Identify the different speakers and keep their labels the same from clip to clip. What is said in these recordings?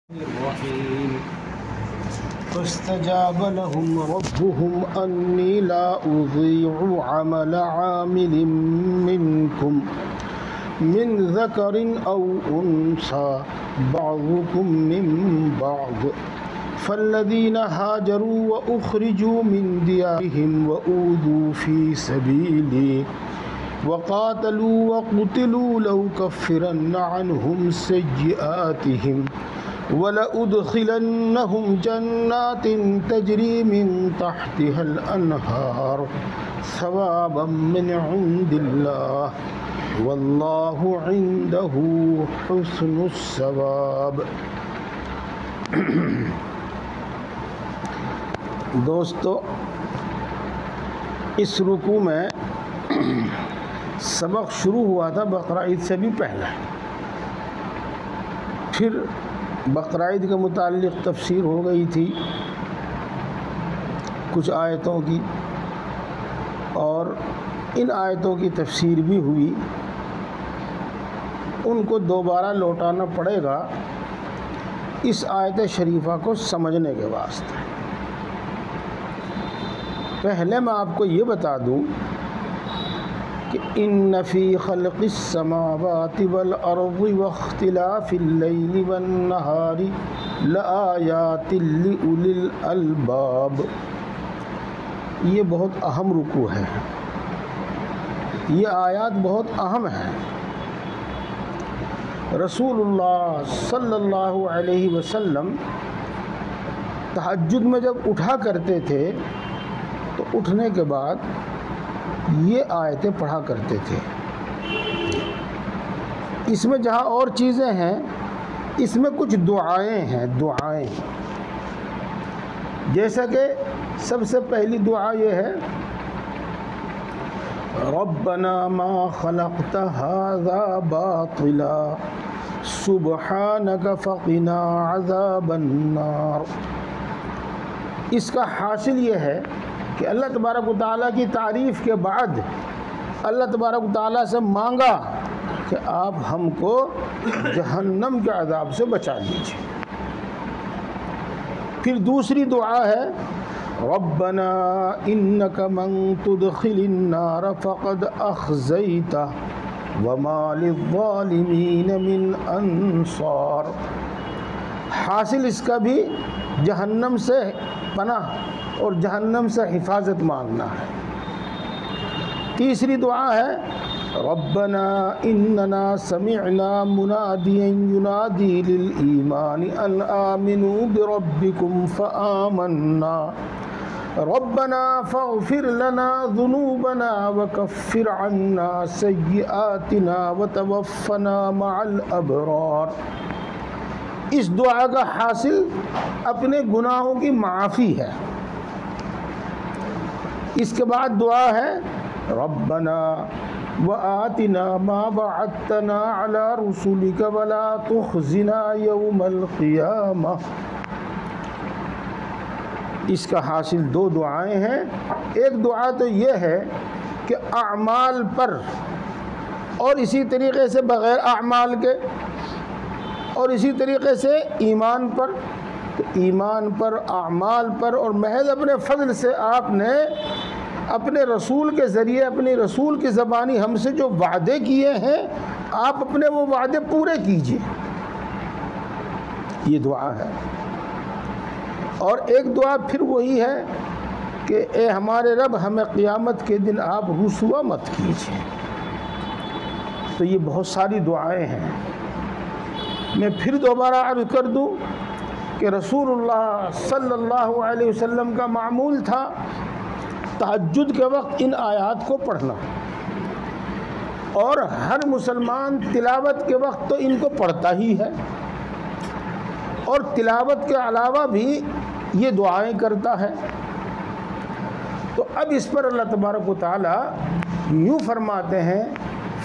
Speaker 1: الرحيم فاستجاب لهم ربهم أني لا أضيع عمل عامل منكم من ذكر أو أنثى بعضكم من بعض فالذين هاجروا وأخرجوا من ديارهم وأوذوا في سبيلي وقاتلوا وقتلوا لأكفرن عنهم سيئاتهم وَلَأُدْخِلَنَّهُمْ جَنَّاتٍ تَجْرِي مِنْ تَحْتِهَا الْأَنْهَارُ ثَوَابًا مِنْ عِنْدِ اللَّهِ وَاللَّهُ عِنْدَهُ حُسْنُ الثَّوَابِ۔ دوستو، اس رکوع میں سبق شروع ہوا تھا بقرہ عید سے بھی پہلے، پھر بقرہ عید کے متعلق تفسیر ہو گئی تھی کچھ آیتوں کی، اور ان آیتوں کی تفسیر بھی ہوئی۔ ان کو دوبارہ لوٹانا پڑے گا اس آیت شریفہ کو سمجھنے کے واسطے۔ پہلے میں آپ کو یہ بتا دوں کہ ان فی خلق السماوات والارض واختلاف اللیل والنہار لآیات لأولی الالباب، یہ بہت اہم رکوع ہے، یہ آیات بہت اہم ہیں۔ رسول اللہ صلی اللہ علیہ وسلم تہجد میں جب اٹھا کرتے تھے تو اٹھنے کے بعد یہ آیتیں پڑھا کرتے تھے۔ اس میں جہاں اور چیزیں ہیں، اس میں کچھ دعائیں ہیں، دعائیں، جیسا کہ سب سے پہلی دعا یہ ہے ربنا ما خلقت هذا باطلا سبحانك فقنا عذاب النار۔ اس کا حاصل یہ ہے کہ اللہ تبارک و تعالیٰ کی تعریف کے بعد اللہ تبارک و تعالیٰ سے مانگا کہ آپ ہم کو جہنم کے عذاب سے بچا لیجیے۔ پھر دوسری دعا ہے ربنا انک من تدخل النار فقد اخزیتہ وما للظالمین من انصار۔ حاصل اس کا بھی جہنم سے پناہ اور جہنم سے حفاظت مانگنا ہے۔ تیسری دعا ہے ربنا اننا سمعنا منادیا ینادی للایمان ان آمنوا بربکم فآمنا ربنا فاغفر لنا ذنوبنا وکفر عنا سیئاتنا وتوفنا مع الابرار۔ اس دعا کا حاصل اپنے گناہوں کی معافی ہے۔ اس کے بعد دعا ہے ربنا وآتنا ما وعدتنا على رسولك ولا تخزنا يوم القيامة۔ اس کا حاصل دو دعائیں ہیں۔ ایک دعا تو یہ ہے کہ اعمال پر اور اسی طریقے سے بغیر اعمال کے اور اسی طریقے سے ایمان پر، تو ایمان پر، اعمال پر، اور محض اپنے فضل سے آپ نے اپنے رسول کے ذریعے، اپنی رسول کی زبانی ہم سے جو وعدے کیے ہیں، آپ اپنے وہ وعدے پورے کیجیے، یہ دعا ہے۔ اور ایک دعا پھر وہی ہے کہ اے ہمارے رب ہمیں قیامت کے دن آپ رسوا مت کیجیے۔ تو یہ بہت ساری دعائیں ہیں۔ میں پھر دوبارہ عرض کر دوں کہ رسول اللہ صلی اللہ علیہ وسلم کا معمول تھا تہجد کے وقت ان آیات کو پڑھنا، اور ہر مسلمان تلاوت کے وقت تو ان کو پڑھتا ہی ہے، اور تلاوت کے علاوہ بھی یہ دعائیں کرتا ہے۔ تو اب اس پر اللہ تبارک و تعالی یوں فرماتے ہیں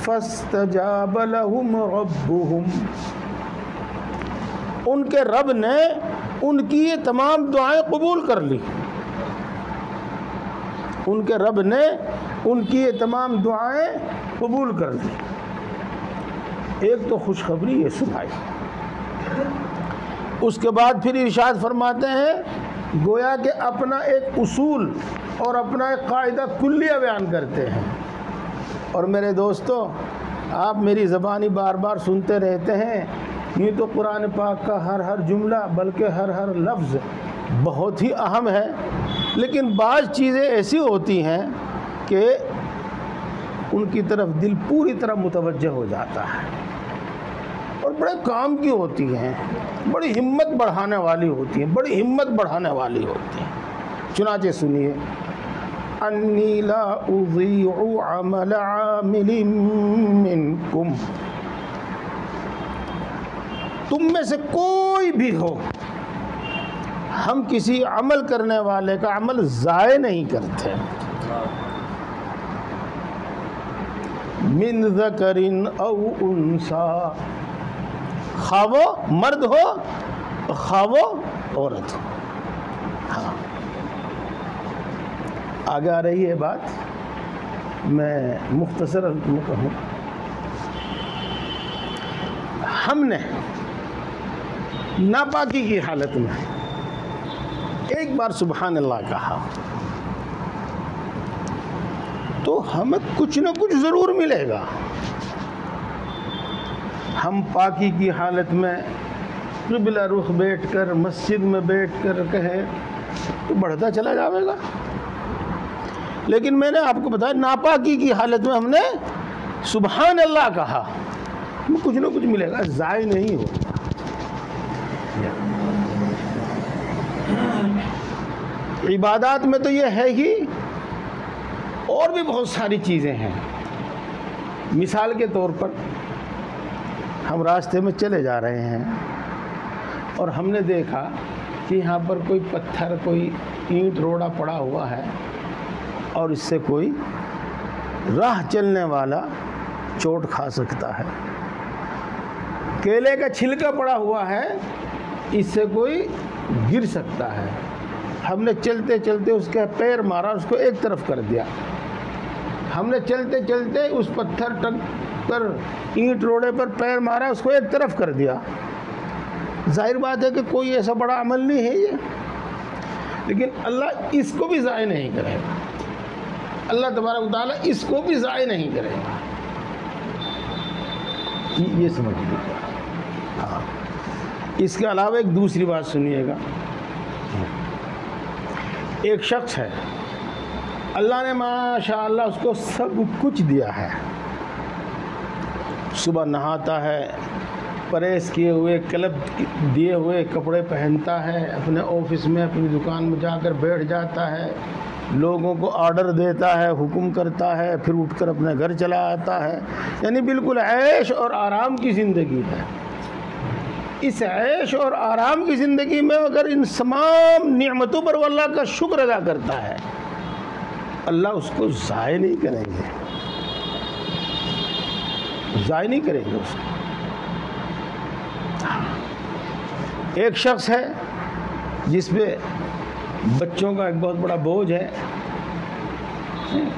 Speaker 1: فاستجاب لهم ربهم، ان کے رب نے ان کی یہ تمام دعائیں قبول کر لی، ان کے رب نے ان کی یہ تمام دعائیں قبول کر لی۔ ایک تو خوشخبری یہ سنائی اس کے بعد پھر ارشاد فرماتے ہیں گویا کہ اپنا ایک اصول اور اپنا ایک قاعدہ کلیہ بیان کرتے ہیں. اور میرے دوستو آپ میری زبانی بار بار سنتے رہتے ہیں، یہ تو قرآن پاک کا ہر جملہ بلکہ ہر لفظ بہت ہی اہم ہے، لیکن بعض چیزیں ایسی ہوتی ہیں کہ ان کی طرف دل پوری طرح متوجہ ہو جاتا ہے اور بڑے کام کی ہوتی ہیں، بڑی ہمت بڑھانے والی ہوتی ہیں، بڑی ہمت بڑھانے والی ہوتی ہیں. چنانچہ سنیے انی لا اضیع عمل عامل منکم، تم میں سے کوئی بھی ہو، ہم کسی عمل کرنے والے کا عمل ضائع نہیں کرتے. من ذکر او انثی، خواہ وہ مرد ہو خواہ وہ عورت ہو. ہاں آگے آ رہی ہے بات، میں مختصر میں کہوں. ہم نے ناپاکی کی حالت میں ایک بار سبحان اللہ کہا تو ہمیں کچھ نہ کچھ ضرور ملے گا. ہم پاکی کی حالت میں قبلہ رخ بیٹھ کر مسجد میں بیٹھ کر کہیں تو بڑھتا چلا جائے گا، لیکن میں نے آپ کو بتایا ناپاکی کی حالت میں ہم نے سبحان اللہ کہا، کچھ نہ کچھ ملے گا، ضائع نہیں ہو. عبادات میں تو یہ ہے ہی، اور بھی بہت ساری چیزیں ہیں. مثال کے طور پر ہم راستے میں چلے جا رہے ہیں اور ہم نے دیکھا کہ یہاں پر کوئی پتھر کوئی اینٹ روڑا پڑا ہوا ہے اور اس سے کوئی راہ چلنے والا چوٹ کھا سکتا ہے. کیلے کا چھلکا پڑا ہوا ہے، اس سے کوئی گر سکتا ہے. ہم نے چلتے چلتے اس کا پیر مارا، اس کو ایک طرف کر دیا. ہم نے چلتے چلتے اس پتھر پر اینٹ روڑے پر پیر مارا، اس کو ایک طرف کر دیا. ظاہر بات ہے کہ کوئی ایسا بڑا عمل نہیں ہے یہ، لیکن اللہ اس کو بھی ضائع نہیں کرے گا. اللہ تبارک و تعالیٰ اس کو بھی ضائع نہیں کرے گا. یہ سمجھ لیجیے. ہاں اس کے علاوہ ایک دوسری بات سنیے گا. ایک شخص ہے، اللہ نے ماشاءاللہ اس کو سب کچھ دیا ہے. صبح نہاتا ہے، پریس کیے ہوئے کلب دیے ہوئے کپڑے پہنتا ہے، اپنے آفس میں اپنی دکان میں جا کر بیٹھ جاتا ہے، لوگوں کو آرڈر دیتا ہے، حکم کرتا ہے، پھر اٹھ کر اپنے گھر چلا آتا ہے. یعنی بالکل عیش اور آرام کی زندگی ہے. اس عیش اور آرام کی زندگی میں اگر ان تمام نعمتوں پر وہ اللہ کا شکر ادا کرتا ہے، اللہ اس کو ضائع نہیں کریں گے، ضائع نہیں کریں گے اس کو. ایک شخص ہے جس پہ بچوں کا ایک بہت بڑا بوجھ ہے،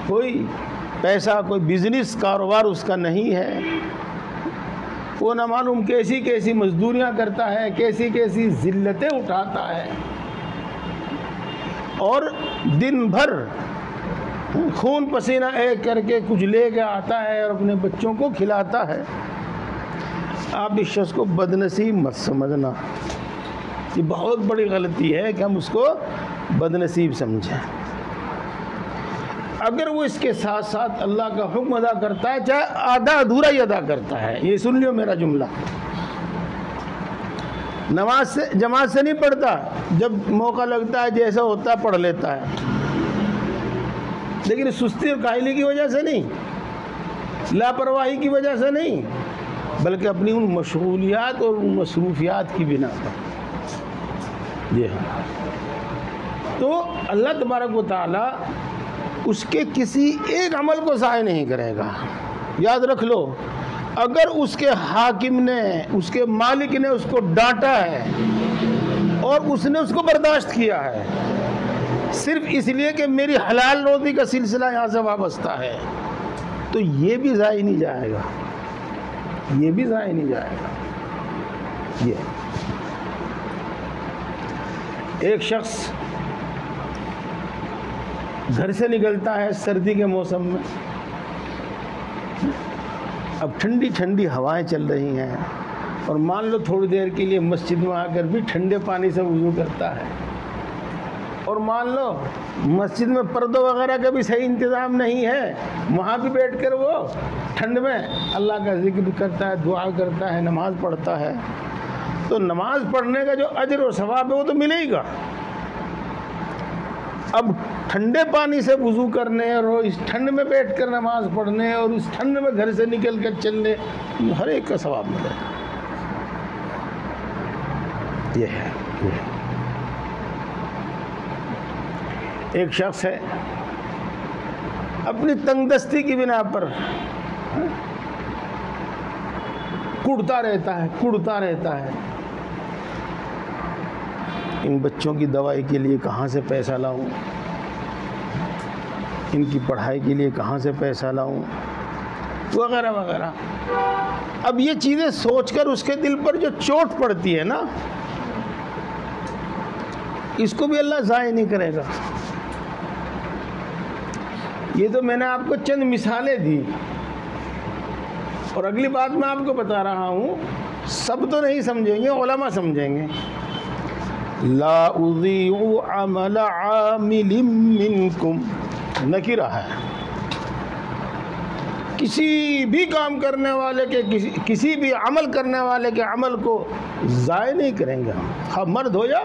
Speaker 1: کوئی پیسہ کوئی بزنس کاروبار اس کا نہیں ہے، وہ نہ معلوم کیسی کیسی مزدوریاں کرتا ہے، کیسی کیسی ذلتیں اٹھاتا ہے، اور دن بھر خون پسینہ ایک کر کے کچھ لے کے آتا ہے اور اپنے بچوں کو کھلاتا ہے. آپ اس شخص کو بدنصیب مت سمجھنا، یہ بہت بڑی غلطی ہے کہ ہم اس کو بدنصیب سمجھیں. اگر وہ اس کے ساتھ ساتھ اللہ کا حکم ادا کرتا ہے، چاہے آدھا ادھورا ہی ادا کرتا ہے، یہ سن لیو میرا جملہ، نماز سے جماعت سے نہیں پڑھتا، جب موقع لگتا ہے جیسا ہوتا ہے پڑھ لیتا ہے، لیکن سستی اور کاہلی کی وجہ سے نہیں، لاپرواہی کی وجہ سے نہیں، بلکہ اپنی ان مشغولیات اور ان مصروفیات کی بنا پر. یہ ہے تو اللہ تبارک و تعالیٰ اس کے کسی ایک عمل کو ضائع نہیں کرے گا. یاد رکھ لو، اگر اس کے حاکم نے، اس کے مالک نے اس کو ڈانٹا ہے اور اس نے اس کو برداشت کیا ہے صرف اس لیے کہ میری حلال روزی کا سلسلہ یہاں سے وابستہ ہے، تو یہ بھی ضائع نہیں جائے گا، یہ بھی ضائع نہیں جائے گا. یہ ایک شخص گھر سے نکلتا ہے سردی کے موسم میں، اب ٹھنڈی ٹھنڈی ہوائیں چل رہی ہیں، اور مان لو تھوڑی دیر کے لیے مسجد میں آ کر بھی ٹھنڈے پانی سے وضو کرتا ہے، اور مان لو مسجد میں پردوں وغیرہ کا بھی صحیح انتظام نہیں ہے، وہاں بھی بیٹھ کر وہ ٹھنڈ میں اللہ کا ذکر کرتا ہے، دعا کرتا ہے، نماز پڑھتا ہے، تو نماز پڑھنے کا جو اجر و ثواب ہے وہ تو ملے گا۔ اب ٹھنڈے پانی سے وضو کرنے اور اس ٹھنڈ میں بیٹھ کر نماز پڑھنے اور اس ٹھنڈ میں گھر سے نکل کر چلنے، ہر ایک کا ثواب ملے گا۔ یہ ہے ایک شخص ہے اپنی تنگ دستی کی بنا پر کڑتا رہتا ہے، ان بچوں کی دوائی کے لیے کہاں سے پیسہ لاؤں، ان کی پڑھائی کے لیے کہاں سے پیسہ لاؤں، وغیرہ وغیرہ۔ اب یہ چیزیں سوچ کر اس کے دل پر جو چوٹ پڑتی ہے نا، اس کو بھی اللہ ضائع نہیں کرے گا۔ یہ تو میں نے آپ کو چند مثالیں دی، اور اگلی بات میں آپ کو بتا رہا ہوں، سب تو نہیں سمجھیں گے، علماء سمجھیں گے۔ لا اضیع عمل عامل منکم، نکرہ ہے، کسی بھی کام کرنے والے کے کسی بھی عمل کرنے والے کے عمل کو ضائع نہیں کریں گے ہم، خواہ مرد ہو یا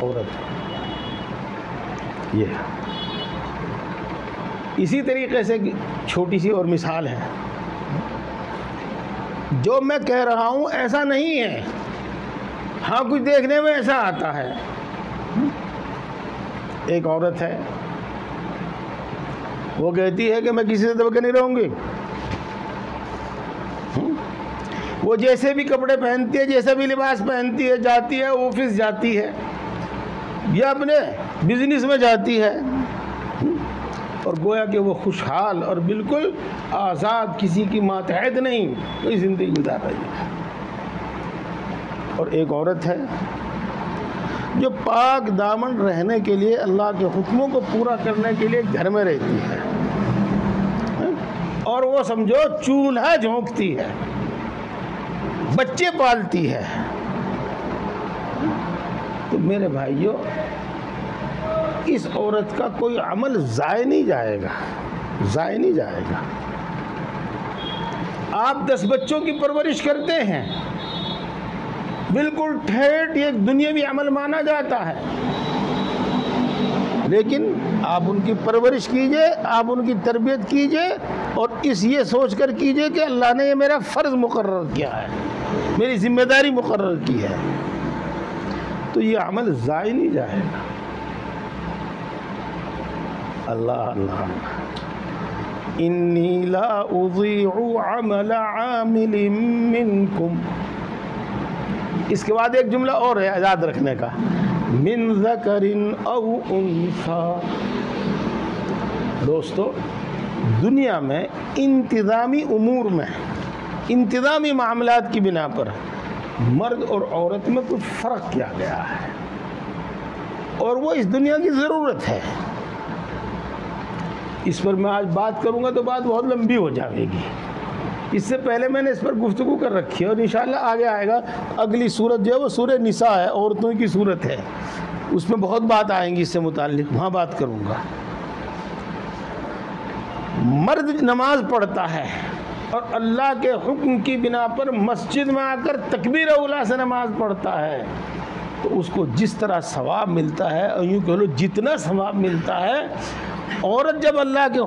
Speaker 1: عورت ہو۔ یہ اسی طریقے سے چھوٹی سی اور مثال ہے، جو میں کہہ رہا ہوں ایسا نہیں ہے، ہاں کچھ دیکھنے میں ایسا آتا ہے۔ ایک عورت ہے، وہ کہتی ہے کہ میں کسی سے دبکے نہیں رہوں گی، وہ جیسے بھی کپڑے پہنتی ہے، جیسا بھی لباس پہنتی ہے، جاتی ہے آفس جاتی ہے یا اپنے بزنس میں جاتی ہے، اور گویا کہ وہ خوشحال اور بالکل آزاد، کسی کی ماتحت نہیں، کوئی زندگی گزار رہی ہے۔ اور ایک عورت ہے جو پاک دامن رہنے کے لیے، اللہ کے حکموں کو پورا کرنے کے لیے گھر میں رہتی ہے، اور وہ سمجھو چولہا جھونکتی ہے، بچے پالتی ہے۔ تو میرے بھائیوں، اس عورت کا کوئی عمل ضائع نہیں جائے گا۔ آپ 10 بچوں کی پرورش کرتے ہیں، بالکل ٹھیٹ ایک دنیاوی عمل مانا جاتا ہے، لیکن آپ ان کی پرورش کیجئے، آپ ان کی تربیت کیجئے، اور یہ سوچ کر کیجئے کہ اللہ نے یہ میرا فرض مقرر کیا ہے، میری ذمہ داری مقرر کی ہے، تو یہ عمل ضائع نہیں جائے گا۔ اللہ انی لا اضیع عمل عامل منکم۔ اس کے بعد ایک جملہ اور ہے یاد رکھنے کا، من ذکر او انثی۔ دوستو، دنیا میں انتظامی امور میں، انتظامی معاملات کی بنا پر مرد اور عورت میں کچھ فرق کیا گیا ہے، اور وہ اس دنیا کی ضرورت ہے۔ اس پر میں آج بات کروں گا تو بات بہت لمبی ہو جائے گی، اس سے پہلے میں نے اس پر گفتگو کر رکھی ہے، اور انشاءاللہ آگے آئے گا۔ اگلی سورت جو ہے وہ سورہ نساء ہے، عورتوں کی سورت ہے، اس میں بہت بات آئیں گی اس سے متعلق، وہاں بات کروں گا۔ مرد نماز پڑھتا ہے اور اللہ کے حکم کی بنا پر مسجد میں آ کر تکبیر اولیٰ سے نماز پڑھتا ہے، تو اس کو جس طرح ثواب ملتا ہے، اور یوں کہہ لو جتنا ثواب ملتا ہے، عورت جب اللہ کے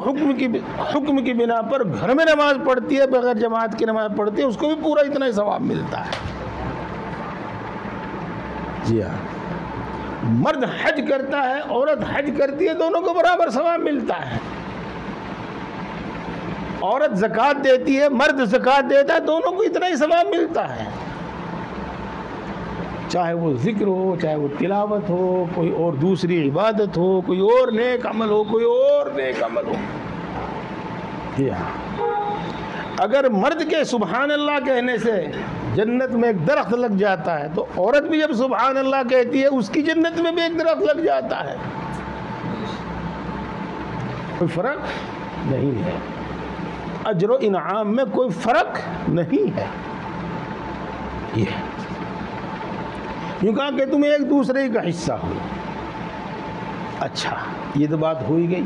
Speaker 1: حکم کی بنا پر گھر میں نماز پڑھتی ہے، بغیر جماعت کی نماز پڑھتی ہے، اس کو بھی پورا اتنا ہی ثواب ملتا ہے۔ جی ہاں، مرد حج کرتا ہے، عورت حج کرتی ہے، دونوں کو برابر ثواب ملتا ہے۔ عورت زکوٰۃ دیتی ہے، مرد زکوٰۃ دیتا ہے، دونوں کو اتنا ہی ثواب ملتا ہے، چاہے وہ ذکر ہو، چاہے وہ تلاوت ہو، کوئی اور دوسری عبادت ہو، کوئی اور نیک عمل ہو، کوئی اور نیک عمل ہو۔ اگر مرد کے سبحان اللہ کہنے سے جنت میں ایک درخت لگ جاتا ہے تو عورت بھی جب سبحان اللہ کہتی ہے اس کی جنت میں بھی ایک درخت لگ جاتا ہے. کوئی فرق نہیں ہے، اجر و انعام میں کوئی فرق نہیں ہے. یہ یوں کہا کہ تم ایک دوسرے کا حصہ ہو. اچھا یہ تو بات ہوئی گئی.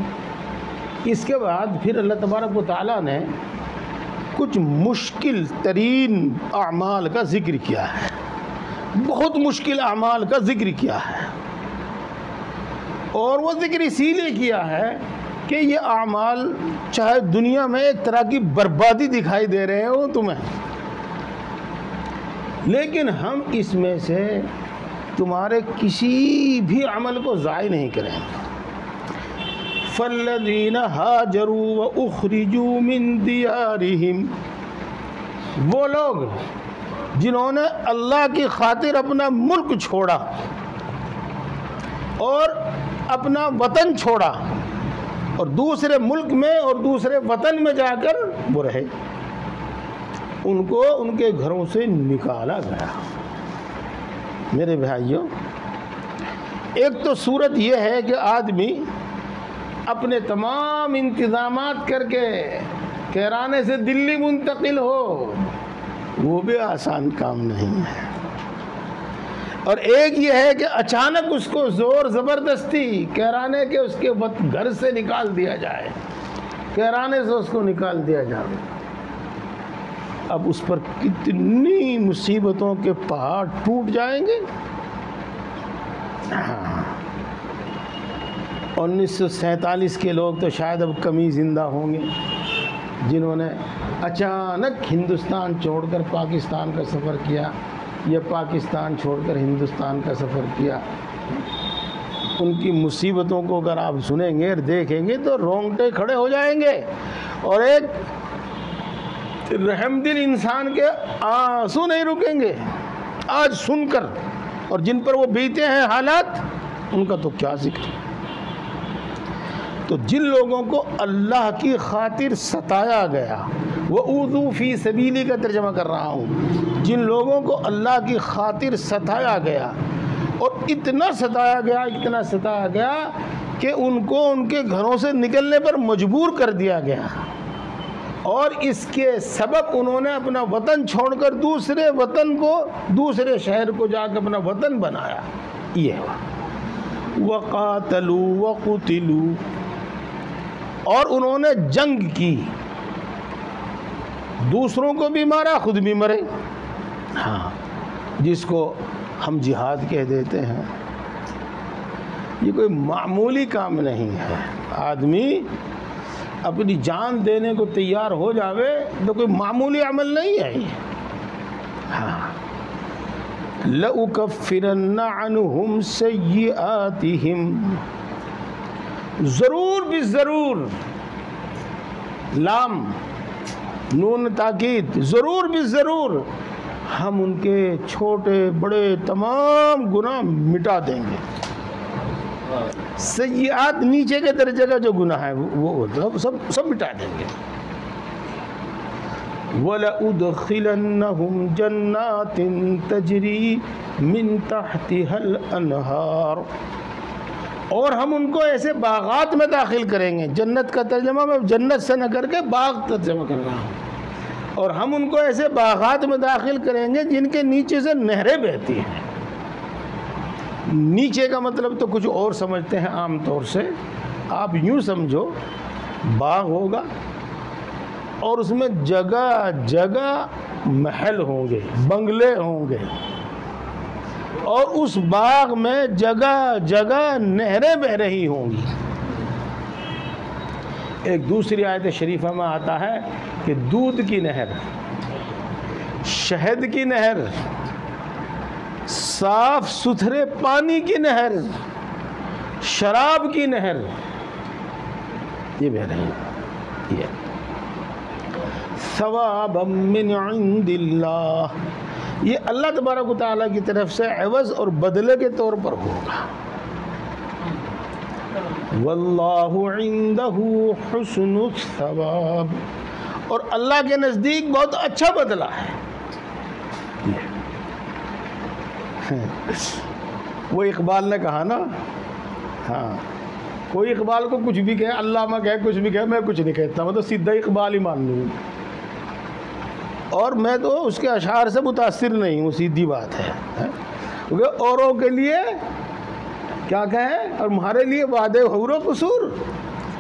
Speaker 1: اس کے بعد پھر اللہ تبارک و تعالیٰ نے کچھ مشکل ترین اعمال کا ذکر کیا ہے، بہت مشکل اعمال کا ذکر کیا ہے. اور وہ ذکر اسی لیے کیا ہے کہ یہ اعمال چاہے دنیا میں ایک طرح کی بربادی دکھائی دے رہے ہو تمہیں، لیکن ہم اس میں سے تمہارے کسی بھی عمل کو ضائع نہیں کریں گے. فَالَّذِينَ هَاجَرُوا وَأُخْرِجُوا مِن دِيَارِهِمْ، وہ لوگ جنہوں نے اللہ کی خاطر اپنا ملک چھوڑا اور اپنا وطن چھوڑا اور دوسرے ملک میں اور دوسرے وطن میں جا کر وہ رہے، ان کو ان کے گھروں سے نکالا گیا. میرے بھائیوں، ایک تو صورت یہ ہے کہ آدمی اپنے تمام انتظامات کر کے کیرانے سے دلی منتقل ہو، وہ بھی آسان کام نہیں ہے. اور ایک یہ ہے کہ اچانک اس کو زور زبردستی کیرانے کے اس کے گھر سے نکال دیا جائے، کیرانے سے اس کو نکال دیا جائے. اب اس پر کتنی مصیبتوں کے پہاڑ ٹوٹ جائیں گے. 1947 کے لوگ تو شاید اب کم ہی زندہ ہوں گے جنہوں نے اچانک ہندوستان چھوڑ کر پاکستان کا سفر کیا یا پاکستان چھوڑ کر ہندوستان کا سفر کیا. ان کی مصیبتوں کو اگر آپ سنیں گے اور دیکھیں گے تو رونگٹے کھڑے ہو جائیں گے اور ایک رحم دل انسان کے آنسو نہیں رکیں گے آج سن کر. اور جن پر وہ بیتے ہیں حالات، ان کا تو کیا ذکر. تو جن لوگوں کو اللہ کی خاطر ستایا گیا، وَأُوذُوا فِي سَبِيلِي کا ترجمہ کر رہا ہوں، جن لوگوں کو اللہ کی خاطر ستایا گیا اور اتنا ستایا گیا کہ ان کو ان کے گھروں سے نکلنے پر مجبور کر دیا گیا، اور اس کے سبب انہوں نے اپنا وطن چھوڑ کر دوسرے شہر کو جا کے اپنا وطن بنایا. یہ وَقَاتَلُوا وَقُتِلُوا، اور انہوں نے جنگ کی، دوسروں کو بھی مارا، خود بھی مرے. ہاں، جس کو ہم جہاد کہہ دیتے ہیں. یہ کوئی معمولی کام نہیں ہے. آدمی اپنی جان دینے کو تیار ہو جاوے تو کوئی معمولی عمل نہیں ہے. ہاں، لَأُكَفِّرَنَّ عَنْهُمْ سَيِّئَاتِهِمْ، ضرور بھی ضرور، لام نون تاکید، ضرور بھی ضرور ہم ان کے چھوٹے بڑے تمام گناہ مٹا دیں گے. سیئات نیچے کے درجے کا جو گناہ ہے وہ سب مٹا دیں گے. وَلَأُدْخِلَنَّهُمْ جَنَّاتٍ تَجْرِي مِن تَحْتِهَا الْأَنْهَارُ، اور ہم ان کو ایسے باغات میں داخل کریں گے. جنت کا ترجمہ میں جنت سے نہ کر کے باغ ترجمہ کر رہا ہوں. اور ہم ان کو ایسے باغات میں داخل کریں گے جن کے نیچے سے نہریں بہتی ہیں. نیچے کا مطلب تو کچھ اور سمجھتے ہیں عام طور سے. آپ یوں سمجھو باغ ہوگا اور اس میں جگہ جگہ محل ہوں گے، بنگلے ہوں گے، اور اس باغ میں جگہ جگہ نہریں بہ رہی ہوں گی. ایک دوسری آیت شریفہ میں آتا ہے کہ دودھ کی نہر، شہد کی نہر، صاف ستھرے پانی کی نہر، شراب کی نہر، یہ بہ رہی ہے. ثوابا من عند اللہ، یہ اللہ تبارک و تعالیٰ کی طرف سے عوض اور بدلے کے طور پر ہوگا. واللہ عندہ حسن الثواب، اور اللہ کے نزدیک بہت اچھا بدلہ ہے. وہ اقبال نے کہا نا، ہاں کوئی اقبال کو کچھ بھی کہے، علامہ کہے، کچھ بھی کہے، میں کچھ نہیں کہتا، میں تو سیدھا اقبال ہی مان لوں، اور میں تو اس کے اشعار سے متاثر نہیں ہوں، سیدھی بات ہے، کیونکہ اوروں کے لیے کیا کہیں اور ہمارے لیے وعدے حور و قصور،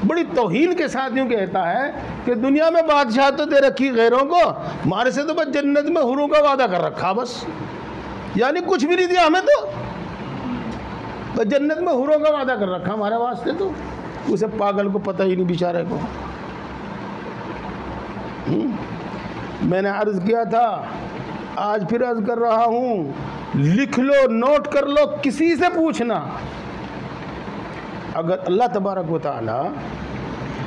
Speaker 1: بڑی توہین کے ساتھ یوں کہتا ہے کہ دنیا میں بادشاہ تو دے رکھی غیروں کو، ہمارے سے تو بس جنت میں حوروں کا وعدہ کر رکھا، بس یعنی کچھ بھی نہیں دیا ہمیں، تو بس جنت میں حوروں کا وعدہ کر رکھا ہمارے واسطے، تو اسے پاگل کو پتہ ہی نہیں بیچارے کو۔ میں نے عرض کیا تھا، آج پھر عرض کر رہا ہوں، لکھ لو، نوٹ کر لو، کسی سے پوچھنا، اگر اللہ تبارک و تعالی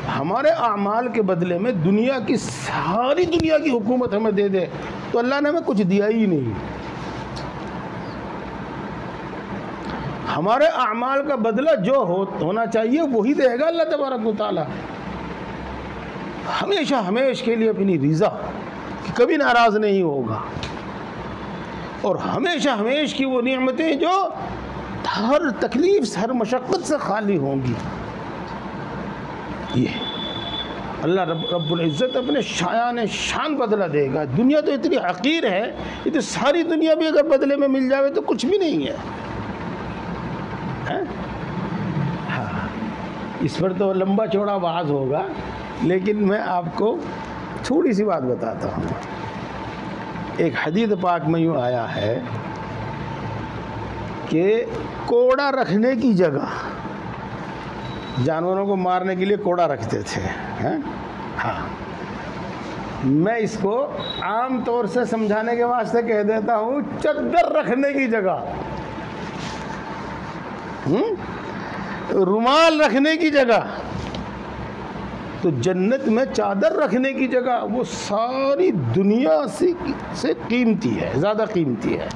Speaker 1: ہمارے اعمال کے بدلے میں دنیا کی ساری دنیا کی حکومت ہمیں دے دے تو اللہ نے ہمیں کچھ دیا ہی نہیں۔ ہمارے اعمال کا بدلہ جو ہونا چاہیے وہی دے گا اللہ تبارک و تعالی، ہمیشہ ہمیشہ کے لیے اپنی رضا کہ کبھی ناراض نہیں ہوگا، اور ہمیشہ ہمیشہ کی وہ نعمتیں جو ہر تکلیف ہر مشقت سے خالی ہوں گی۔ یہ اللہ رب العزت اپنے شان بدلہ دے گا۔ دنیا تو اتنی حقیر ہے، یہ تو ساری دنیا بھی اگر بدلے میں مل جاوے تو کچھ بھی نہیں ہے۔ ہاں، اس پر تو لمبا چوڑا وعظ ہوگا، لیکن میں آپ کو تھوڑی سی بات بتاتا ہوں۔ ایک حدیث پاک میں یوں آیا ہے کہ کوڑا رکھنے کی جگہ، جانوروں کو مارنے کے لیے کوڑا رکھتے تھے، ہاں، میں اس کو عام طور سے سمجھانے کے واسطے کہہ دیتا ہوں، چادر رکھنے کی جگہ، رومال رکھنے کی جگہ، تو جنت میں چادر رکھنے کی جگہ وہ ساری دنیا سے قیمتی ہے، زیادہ قیمتی ہے۔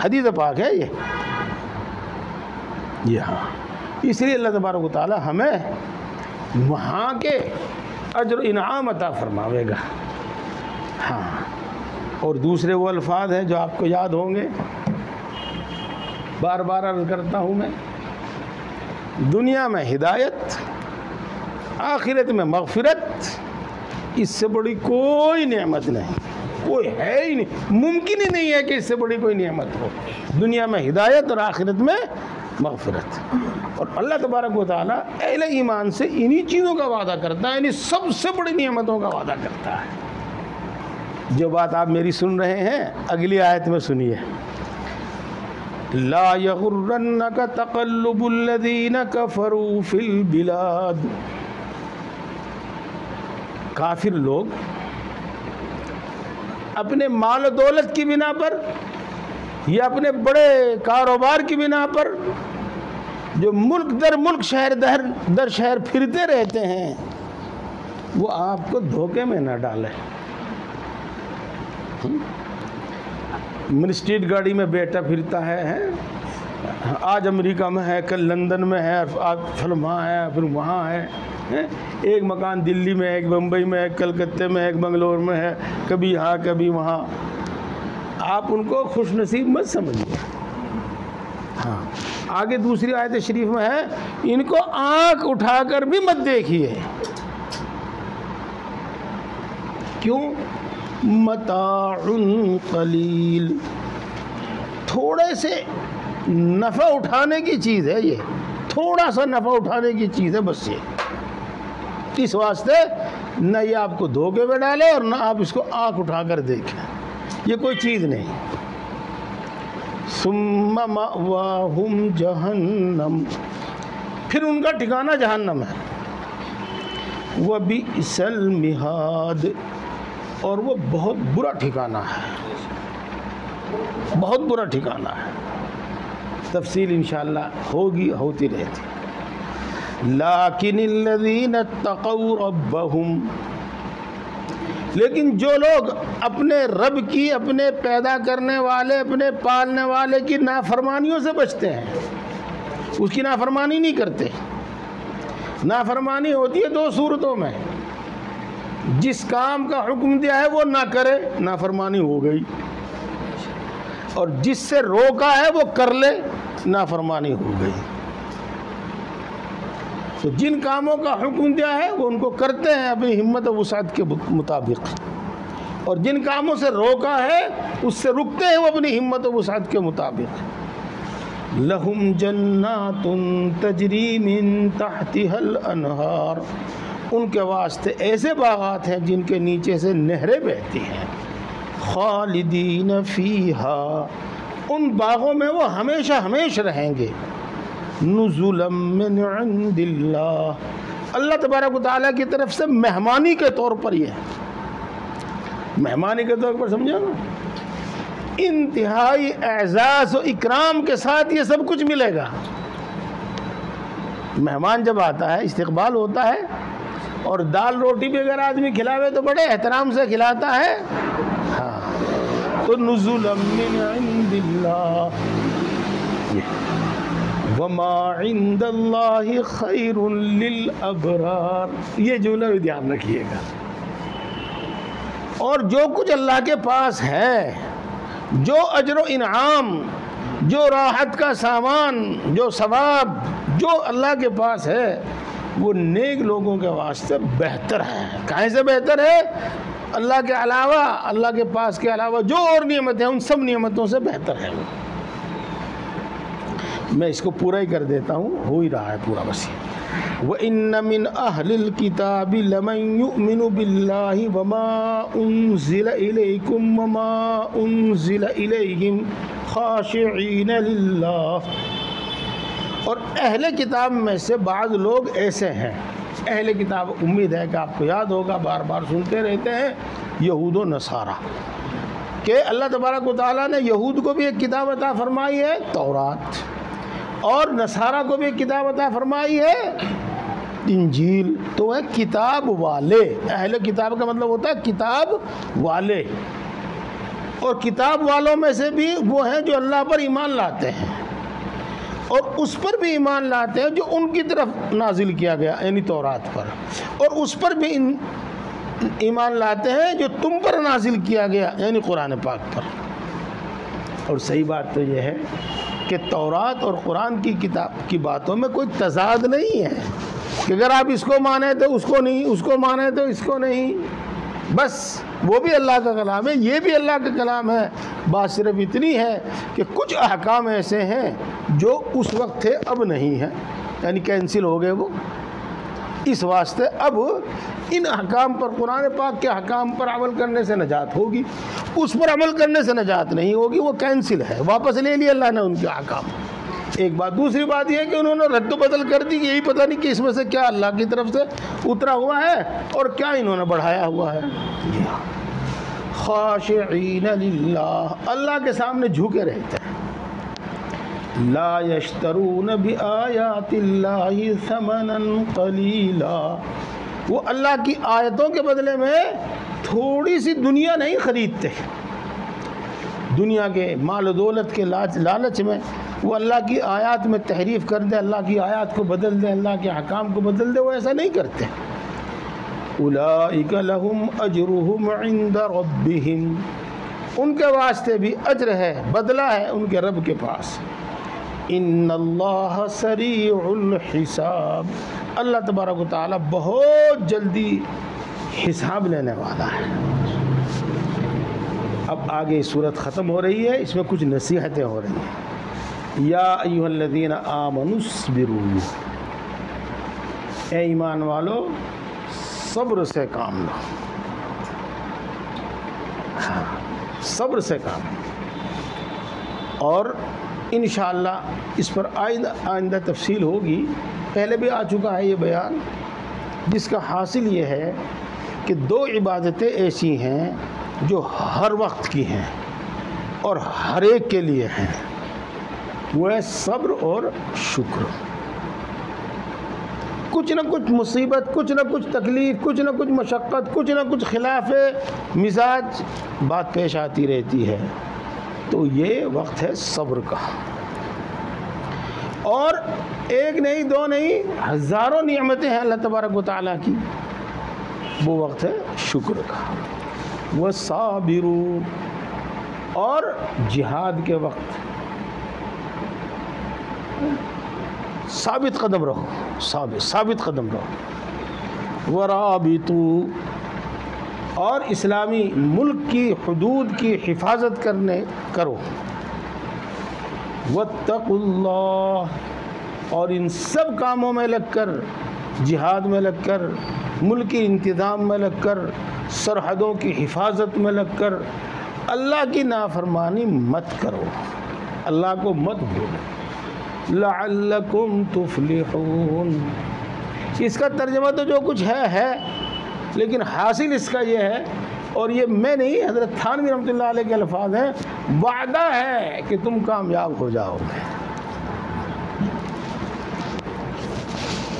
Speaker 1: حدیث پاک ہے یہ ہاں، اس لیے اللہ تبارک و تعالی ہمیں وہاں کے اجر و انعام عطا فرماوے گا۔ ہاں، اور دوسرے وہ الفاظ ہیں جو آپ کو یاد ہوں گے، بار بار عرض کرتا ہوں میں، دنیا میں ہدایت، آخرت میں مغفرت، اس سے بڑی کوئی نعمت نہیں، کوئی ہے ہی نہیں، ممکن ہی نہیں ہے کہ اس سے بڑی کوئی نعمت ہو۔ دنیا میں ہدایت اور آخرت میں مغفرت، اور اللہ تبارک و تعالیٰ اہل ایمان سے انہی چیزوں کا وعدہ کرتا ہے، یعنی سب سے بڑی نعمتوں کا وعدہ کرتا ہے۔ جو بات آپ میری سن رہے ہیں اگلی آیت میں سنیے، لا یغرنک تقلب الذین کفروا فی البلاد، کافر لوگ اپنے مال و دولت کی بنا پر یا اپنے بڑے کاروبار کی بنا پر جو ملک در ملک شہر در شہر پھرتے رہتے ہیں، وہ آپ کو دھوکے میں نہ ڈالے۔ مرسڈیز گاڑی میں بیٹھا پھرتا ہے، آج امریکہ میں ہے، کل لندن میں ہے، آج پھر وہاں ہے، پھر وہاں ہے، ایک مکان دلی میں ہے، ایک بمبئی میں ہے، ایک کلکتے میں ہے، ایک بنگلور میں ہے، کبھی یہاں کبھی وہاں۔ آپ ان کو خوش نصیب مت سمجھیے۔ ہاں، آگے دوسری آیت شریف میں ہے، ان کو آنکھ اٹھا کر بھی مت دیکھیے۔ کیوں؟ متاع قلیل، تھوڑے سے نفع اٹھانے کی چیز ہے، یہ تھوڑا سا نفع اٹھانے کی چیز ہے بس۔ یہ اس واسطے نہ یہ آپ کو دھوکے میں ڈالے اور نہ آپ اس کو آنکھ اٹھا کر دیکھیں، یہ کوئی چیز نہیں۔ ثم مأواہم جہنم، پھر ان کا ٹھکانہ جہنم ہے۔ وبئس المہاد، اور وہ بہت برا ٹھکانہ ہے، بہت برا ٹھکانہ ہے۔ تفصیل انشاءاللہ ہوتی رہتی۔ لیکن الذین اتقوا ربہم، لیکن جو لوگ اپنے رب کی، اپنے پیدا کرنے والے، اپنے پالنے والے کی نافرمانیوں سے بچتے ہیں، اس کی نافرمانی نہیں کرتے۔ نافرمانی ہوتی ہے دو صورتوں میں، جس کام کا حکم دیا ہے وہ نہ کرے، نافرمانی ہو گئی۔ اور جس سے روکا ہے وہ کر لے، نافرمانی ہو گئی۔ تو جن کاموں کا حکم دیا ہے وہ ان کو کرتے ہیں اپنی ہمت و وسعت کے مطابق، اور جن کاموں سے روکا ہے اس سے رکتے ہیں وہ اپنی ہمت و وسعت کے مطابق۔ لہم جنات تجری من تحتها الانہار، ان کے واسطے ایسے باغات ہیں جن کے نیچے سے نہریں بہتی ہیں۔ خالدین فیہا، ان باغوں میں وہ ہمیشہ ہمیشہ رہیں گے۔ نزلا من عند اللہ، اللہ تبارک و تعالیٰ کی طرف سے مہمانی کے طور پر، یہ مہمانی کے طور پر سمجھا نا، انتہائی اعزاز و اکرام کے ساتھ یہ سب کچھ ملے گا۔ مہمان جب آتا ہے استقبال ہوتا ہے، اور دال روٹی بھی اگر آدمی کھلاوے تو بڑے احترام سے کھلاتا ہے، ہاں، تو نزلا من عند اللہ، وما عند اللہ خیر للابرار، یہ جملہ بھی دھیان رکھیے گا۔ اور جو کچھ اللہ کے پاس ہے، جو اجر و انعام، جو راحت کا سامان، جو ثواب جو اللہ کے پاس ہے، وہ نیک لوگوں کے واسطے بہتر ہے۔ کہیں سے بہتر ہے؟ اللہ کے علاوہ، اللہ کے پاس کے علاوہ جو اور نعمتیں ہیں ان سب نعمتوں سے بہتر ہے وہ۔ میں اس کو پورا ہی کر دیتا ہوں، ہو ہی رہا ہے پورا بس۔ وَإِنَّ مِنْ أَهْلِ الْكِتَابِ لَمَنْ يُؤْمِنُ بِاللَّهِ وَمَا أُنزِلَ إِلَيْكُمْ وَمَا أُنزِلَ إِلَيْهِمْ خَاشِعِينَ لِلَّهِ، اور اہل کتاب میں سے بعض لوگ ایسے ہیں، اہل کتاب امید ہے کہ آپ کو یاد ہوگا، بار بار سنتے رہتے ہیں، یہود و نصارہ، کہ اللہ تبارک و تعالیٰ نے یہود کو بھی ایک کتاب عطا فرمائی ہے تورات، اور نصارہ کو بھی ایک کتاب عطا فرمائی ہے انجیل۔ تو ہے کتاب والے، اہل کتاب کا مطلب ہوتا ہے کتاب والے، اور کتاب والوں میں سے بھی وہ ہیں جو اللہ پر ایمان لاتے ہیں، اور اس پر بھی ایمان لاتے ہیں جو ان کی طرف نازل کیا گیا یعنی تورات پر، اور اس پر بھی ایمان لاتے ہیں جو تم پر نازل کیا گیا یعنی قرآن پاک پر۔ اور صحیح بات تو یہ ہے کہ تورات اور قرآن کی کتاب کی باتوں میں کوئی تضاد نہیں ہے کہ اگر آپ اس کو مانیں تو اس کو نہیں، اس کو مانیں تو اس کو نہیں، بس وہ بھی اللہ کا کلام ہے، یہ بھی اللہ کا کلام ہے۔ بات صرف اتنی ہے کہ کچھ احکام ایسے ہیں جو اس وقت تھے اب نہیں ہیں، یعنی کینسل ہو گئے وہ، اس واسطے اب ان احکام پر، قرآن پاک کے احکام پر عمل کرنے سے نجات ہوگی، اس پر عمل کرنے سے نجات نہیں ہوگی، وہ کینسل ہے، واپس لے لیا اللہ نے ان کے احکام۔ ایک بات، دوسری بات یہ ہے کہ انہوں نے رد و بدل کر دی، یہی پتہ نہیں کہ اس میں سے کیا اللہ کی طرف سے اترا ہوا ہے اور کیا انہوں نے بڑھایا ہوا ہے۔ خاشعین للہ، اللہ کے سامنے جھکے رہتے ہیں۔ لا یشترون بآیات اللہ ثمنا قلیلا، وہ اللہ کی آیتوں کے بدلے میں تھوڑی سی دنیا نہیں خریدتے، دنیا کے مال و دولت کے لالچ میں وہ اللہ کی آیات میں تحریف کر دے، اللہ کی آیات کو بدل دے، اللہ کے احکام کو بدل دے، وہ ایسا نہیں کرتے۔ اولئک لہم اجرہم عند ربہم، ان کے واسطے بھی اجر ہے، بدلہ ہے ان کے رب کے پاس۔ ان اللہ سریع الحساب، اللہ تبارک و تعالی بہت جلدی حساب لینے والا ہے۔ اب آگے صورت ختم ہو رہی ہے، اس میں کچھ نصیحتیں ہو رہی ہیں۔ یا ایھا الذین آمنوا اصبروا، اے ایمان والو صبر سے کام لو، صبر سے کام لو، اور انشاءاللہ اس پر آئندہ تفصیل ہوگی، پہلے بھی آ چکا ہے یہ بیان، جس کا حاصل یہ ہے کہ دو عبادتیں ایسی ہیں جو ہر وقت کی ہیں اور ہر ایک کے لیے ہیں، وہ ہے صبر اور شکر۔ کچھ نہ کچھ مصیبت، کچھ نہ کچھ تکلیف، کچھ نہ کچھ مشقت، کچھ نہ کچھ خلاف مزاج بات پیش آتی رہتی ہے، تو یہ وقت ہے صبر کا۔ اور ایک نہیں، دو نہیں، ہزاروں نعمتیں ہیں اللہ تبارک و تعالیٰ کی، وہ وقت ہے شکر کا۔ وَالصَّابِرُونَ، اور جہاد کے وقت ثابت قدم رہو، ثابت قدم رہو۔ ورابطوا، اور اسلامی ملک کی حدود کی حفاظت کرو۔ واتقوا اللہ، اور ان سب کاموں میں لگ کر، جہاد میں لگ کر، ملکی انتظام میں لگ کر، سرحدوں کی حفاظت میں لگ کر اللہ کی نافرمانی مت کرو، اللہ کو مت بھولو۔ لعلکم تفلحون، اس کا ترجمہ تو جو کچھ ہے، لیکن حاصل اس کا یہ ہے، اور یہ میں نہیں، حضرت تھانوی رحمۃ اللہ علیہ کے الفاظ ہیں، وعدہ ہے کہ تم کامیاب ہو جاؤ گے۔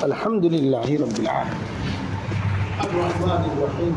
Speaker 1: الحمدللہ رب العالمین الرحمن الرحیم